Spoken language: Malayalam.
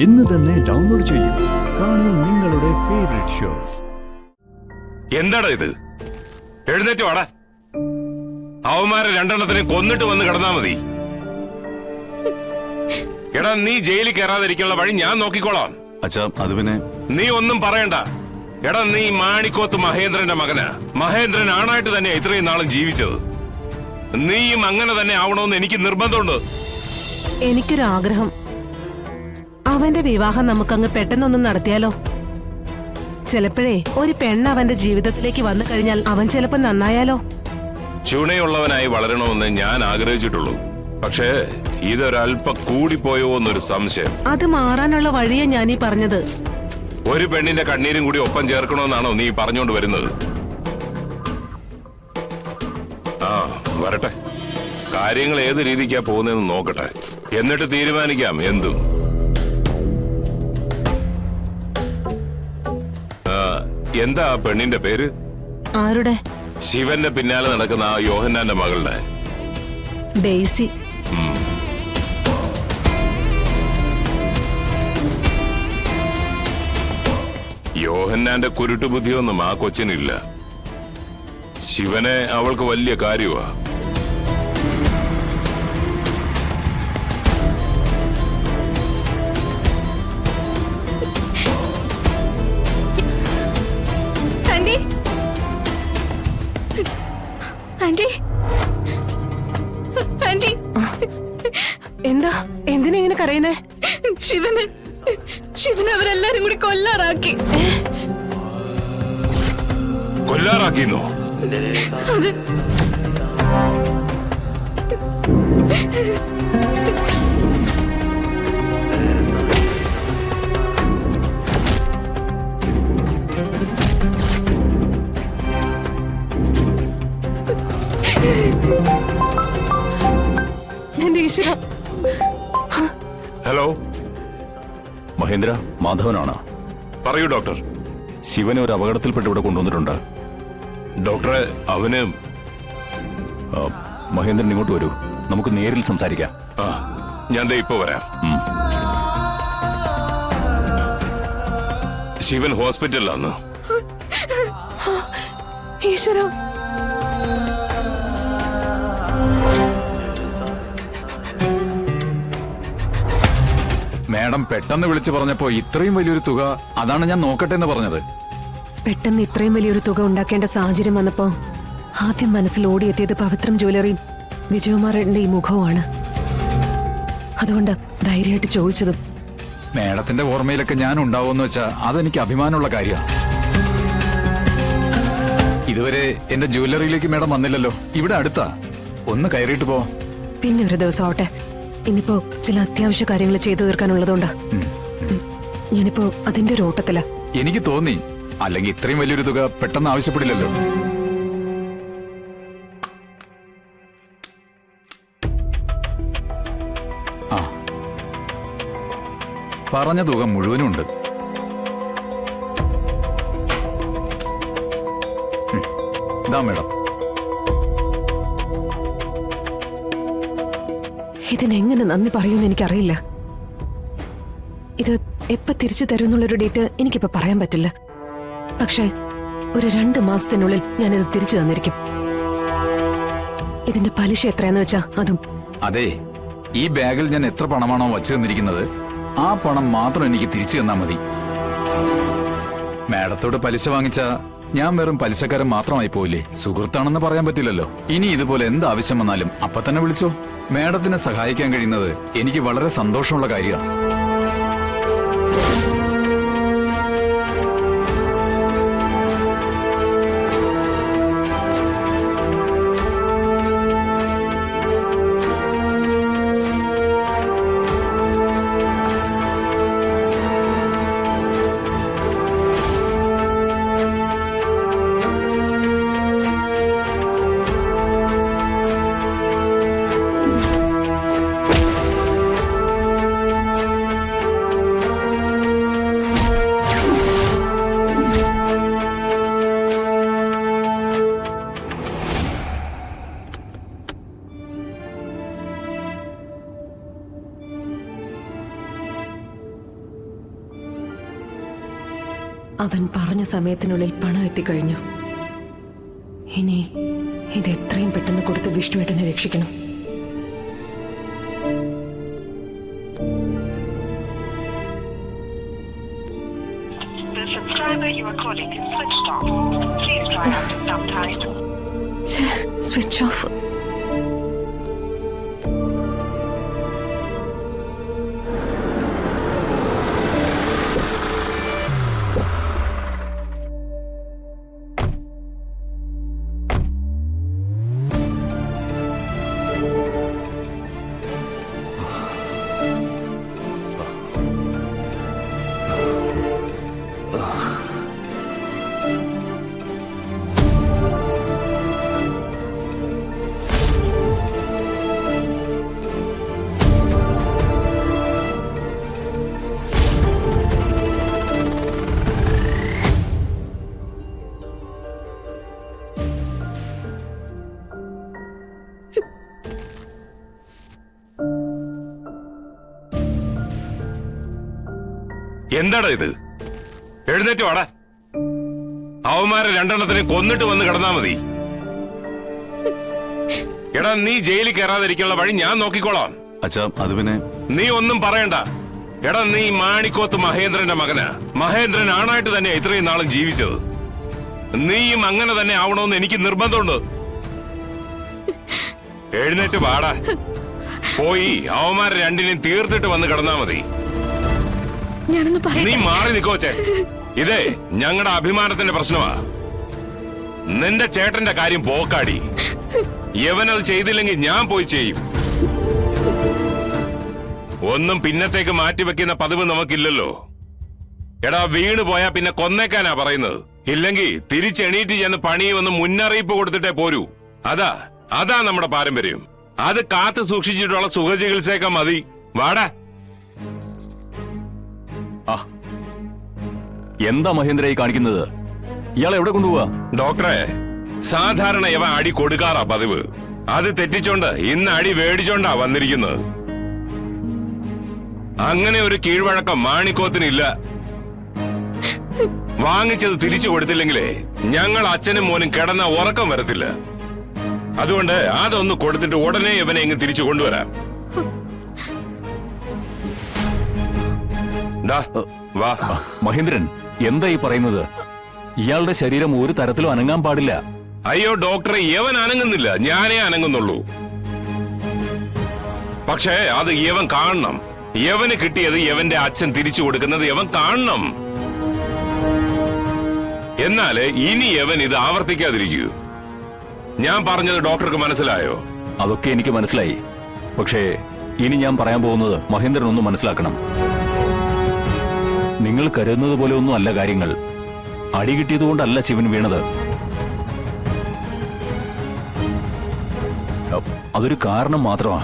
ഇന്ന് തന്നെ ഡൗൺലോഡ് ചെയ്യൂ. കാണൂ നിങ്ങളുടെ ഫേവറേറ്റ് ഷോസ്. എന്താടാ ഇത്? എഴുന്നേറ്റ് വാടാ. അവന്മാരെ രണ്ടെണ്ണത്തിനെ കൊന്നിട്ട് വന്ന് കിടന്നാ മതി. എടാ, നീ ജയിലിൽ കയറാതിരിക്കാനുള്ള വഴി ഞാൻ നോക്കിക്കോളാം. അച്ഛാ, അത് പിന്നെ നീ ഒന്നും പറയണ്ട. എടാ, നീ മാണിക്കോത്ത് മഹേന്ദ്രന്റെ മകനാ. മഹേന്ദ്രൻ ആണായിട്ട് തന്നെ ഇത്രയും നാളും ജീവിച്ചത്. നീയും അങ്ങനെ തന്നെ ആവണമെന്ന് എനിക്ക് നിർബന്ധമുണ്ട്. എനിക്കൊരാഗ്രഹം. അവന്റെ വിവാഹം നമുക്കങ്ങ് പെട്ടെന്നൊന്നും നടത്തിയാലോ? ചിലപ്പോഴേ ഒരു പെണ്ണ് അവന്റെ ജീവിതത്തിലേക്ക് വന്നു കഴിഞ്ഞാൽ അവൻ ചിലപ്പോ നന്നായാലോ? ചുണയുള്ളവനായി വളരണമെന്ന് ഞാൻ ആഗ്രഹിച്ചിട്ടുള്ളൂ. പക്ഷേ ഇതൊരല്പം കൂടിപ്പോയോ എന്നൊരു സംശയം. അത് മാറാനുള്ള വഴിയാ ഞാനീ പറഞ്ഞത്. ഒരു പെണ്ണിന്റെ കണ്ണീരും കൂടി ഒപ്പം ചേർക്കണമെന്നാണോ നീ പറഞ്ഞുകൊണ്ട് വരുന്നത്? ആ, വരട്ടെ. കാര്യങ്ങൾ ഏത് രീതിക്കാ പോകുന്നതെന്ന് നോക്കട്ടെ. എന്നിട്ട് തീരുമാനിക്കാം എന്തും. എന്താ ആ പെണ്ണിന്റെ പേര്? ആരുടെ? ശിവന്റെ പിന്നാലെ നടക്കുന്ന ആ യോഹന്നാന്റെ മകളുടെ. ഡെയ്സി. യോഹന്നാന്റെ കുരുട്ടുബുദ്ധിയൊന്നും ആ കൊച്ചിനില്ല. ശിവനെ അവൾക്ക് വലിയ കാര്യമാ. എന്താ? എന്തിനാ ഇങ്ങനെ കരയുന്നേ? ശിവനെ അവരെല്ലാരും കൂടി കൊല്ലാറാക്കി. കൊല്ലാറാക്കിന്നോ? അത് എന്റെ ഈശ്വര. ഹലോ, മഹേന്ദ്ര, മാധവനാണ്. പറയൂ ഡോക്ടർ. ശിവനെ ഒരു അപകടത്തിൽപ്പെട്ട് ഇവിടെ കൊണ്ടുവന്നിട്ടുണ്ട്. ഡോക്ടറെ, അവന് മഹേന്ദ്രൻ ഇങ്ങോട്ട് വരൂ, നമുക്ക് നേരിൽ സംസാരിക്കാം. ആ, ഞാൻ ദേ ഇപ്പൊ വരാം. ശിവൻ ഹോസ്പിറ്റലിലാന്ന്. ഈശ്വര. മാഡം പെട്ടെന്ന് വിളിച്ചു പറഞ്ഞപ്പോ ഇത്രയും വലിയൊരു തുക, അതാണ് ഞാൻ നോക്കട്ടെ എന്ന് പറഞ്ഞത്. പെട്ടെന്ന് ഇത്രയും വലിയൊരു തുക ഉണ്ടാക്കേണ്ട സാഹചര്യം വന്നപ്പോ ആദ്യം മനസ്സിൽ ഓടിയെത്തിയത് പവിത്രം ജ്വല്ലറിയും വിജയകുമാറിന്റെ ഈ മുഖവുമാണ്. അതുകൊണ്ട് ധൈര്യമായിട്ട് ചോദിച്ചതും. മാഡത്തിന്റെ ഓർമ്മയിലൊക്കെ ഞാൻ ഉണ്ടാവുമെന്ന് വെച്ചാ അതെനിക്ക് അഭിമാനമുള്ള കാര്യമാണ്. ഇതുവരെ എന്റെ ജ്വല്ലറിയിലേക്ക് മാഡം വന്നില്ലല്ലോ. ഇവിടെ അടുത്താ, ഒന്ന് കയറിയിട്ട് പോ. പിന്നെ ഒരു ദിവസം ആവട്ടെ. ഇന്നിപ്പോ ചില അത്യാവശ്യ കാര്യങ്ങൾ ചെയ്തു തീർക്കാനുള്ളതുകൊണ്ട് ഞാനിപ്പോ അതിന്റെ ഒരു ഓട്ടത്തില. എനിക്ക് തോന്നി, അല്ലെങ്കിൽ ഇത്രയും വലിയൊരു തുക പെട്ടെന്ന് ആവശ്യപ്പെടില്ലല്ലോ. ആ, പറഞ്ഞ തുക മുഴുവനും ഉണ്ട്. ഇതാ മേഡം. ഇതിനെങ്ങനെ നന്ദി പറയുമെന്ന് എനിക്കറിയില്ല. ഇത് എപ്പോ തിരിച്ചു തരുമെന്നുള്ളൊരു ഡേറ്റ് എനിക്കിപ്പോ പറയാൻ പറ്റില്ല. പക്ഷേ ഒരു 2 മാസത്തിനുള്ളിൽ ഞാനിത് തിരിച്ചു തന്നിരിക്കും. ഇതിന്റെ പലിശ എത്രയാന്ന് വെച്ചാ അതും. അതെ, ഈ ബാഗിൽ ഞാൻ എത്ര പണമാണോ വച്ചു തന്നിരിക്കുന്നത് ആ പണം മാത്രം എനിക്ക് തിരിച്ചു തന്നാ മതി. മാഡത്തോട് പലിശ വാങ്ങിച്ച ഞാൻ വെറും പലിശക്കാരൻ മാത്രമായി പോയില്ലേ? സുഹൃത്താണെന്ന് പറയാൻ പറ്റില്ലല്ലോ. ഇനി ഇതുപോലെ എന്ത് ആവശ്യം വന്നാലും അപ്പൊ തന്നെ വിളിച്ചോ. മാഡത്തിനെ സഹായിക്കാൻ കഴിയുന്നത് എനിക്ക് വളരെ സന്തോഷമുള്ള കാര്യമാണ്. അവൻ പറഞ്ഞ സമയത്തിനുള്ളിൽ പണം എത്തിക്കഴിഞ്ഞു. ഇനി ഇത് എത്രയും പെട്ടെന്ന് കൊടുത്ത് വിഷ്ണുവേട്ടനെ രക്ഷിക്കണം. The subscriber you are calling is switched off. Please try after some time. Switch off. എന്താടാ ഇത്? എഴുന്നേറ്റ് വാടാ. അവന്മാരെ രണ്ടെണ്ണത്തിനെ കൊന്നിട്ട് വന്ന് കിടന്നാ മതി. എടാ, നീ ജയിലിൽ കയറാതിരിക്കാനുള്ള വഴി ഞാൻ നോക്കിക്കോളാം. അച്ഛാ അത് പിന്നെ നീ ഒന്നും പറയണ്ട. എടാ, നീ മാണിക്കോത്ത് മഹേന്ദ്രന്റെ മകനാ. മഹേന്ദ്രൻ ആണായിട്ട് തന്നെ ഇത്രയും നാളും ജീവിച്ചത്. നീയും അങ്ങനെ തന്നെ ആവണമെന്ന് എനിക്ക് നിർബന്ധമുണ്ട്. എഴുന്നേറ്റ് വാടാ. പോയി അവന്മാരെ രണ്ടിനെയും തീർത്തിട്ട് വന്ന് കിടന്നാ മതി. ഞാനൊന്ന് നീ പറയട്ടെ. മാറി നിക്കോച്ചേ. ഇതേ ഞങ്ങളുടെ അഭിമാനത്തിന്റെ പ്രശ്നമാ. നിന്റെ ചേട്ടന്റെ കാര്യം പോക്കാടി. യവനത് ചെയ്തില്ലെങ്കിൽ ഞാൻ പോയി ചെയ്യും. ഒന്നും പിന്നത്തേക്ക് മാറ്റിവെക്കുന്ന പതിവ് നമുക്കില്ലല്ലോ. എടാ, വീണ് പോയാ പിന്നെ കൊന്നേക്കാനാ പറയുന്നത്. ഇല്ലെങ്കിൽ തിരിച്ചെണീറ്റ് ചെന്ന് പണിയുമെന്ന് മുന്നറിയിപ്പ് കൊടുത്തിട്ടേ പോരൂ. അതാ നമ്മുടെ പാരമ്പര്യം. അത് കാത്തു സൂക്ഷിച്ചിട്ടുള്ള സുഖചികിത്സയൊക്കെ മതി. വാടാ. ആ എന്താ മഹേന്ദ്ര ഈ കാണിക്കുന്നത്? ഇയാൾ എവിടെ കൊണ്ടുപോവാ? ഡോക്ടറെ, സാധാരണ ഇവ അടി കൊടുക്കാറാ പതിവ്. അത് തെറ്റിച്ചോണ്ട് ഇന്ന് അടി മേടിച്ചോണ്ടാ വന്നിരിക്കുന്നത്. അങ്ങനെ ഒരു കീഴ്വഴക്കം മാണിക്കോത്തിനില്ല. വാങ്ങിച്ചത് തിരിച്ചു കൊടുത്തില്ലെങ്കിലേ ഞങ്ങൾ അച്ഛനും മോനും കിടന്ന ഉറക്കം വരത്തില്ല. അതുകൊണ്ട് അതൊന്ന് കൊടുത്തിട്ട് ഉടനെ ഇവനെ ഇങ്ങ് തിരിച്ചു കൊണ്ടുവരാം. വാ. മഹേന്ദ്രൻ എന്താ ഈ പറയുന്നത്? ഇയാളുടെ ശരീരം ഒരു തരത്തിലും അനങ്ങാൻ പാടില്ല. അയ്യോ ഡോക്ടറെ, യവൻ അനങ്ങുന്നില്ല, ഞാനേ അനങ്ങുന്നുള്ളൂ. പക്ഷേ അത് യവൻ കാണണം. യവന് കിട്ടിയത് യവന്റെ അച്ഛൻ തിരിച്ചു കൊടുക്കുന്നത് യവൻ കാണണം. എന്നാലേ ഇനി യവൻ ഇത് ആവർത്തിക്കാതിരിക്കൂ. ഞാൻ പറഞ്ഞത് ഡോക്ടർക്ക് മനസ്സിലായോ? അതൊക്കെ എനിക്ക് മനസ്സിലായി. പക്ഷേ ഇനി ഞാൻ പറയാൻ പോകുന്നത് മഹേന്ദ്രൻ ഒന്ന് മനസ്സിലാക്കണം. നിങ്ങൾ കരുതുന്നത് പോലെ ഒന്നും അല്ല കാര്യങ്ങൾ. അടി കിട്ടിയതുകൊണ്ടല്ല ശിവൻ വീണത്. അതൊരു കാരണം മാത്രമാ.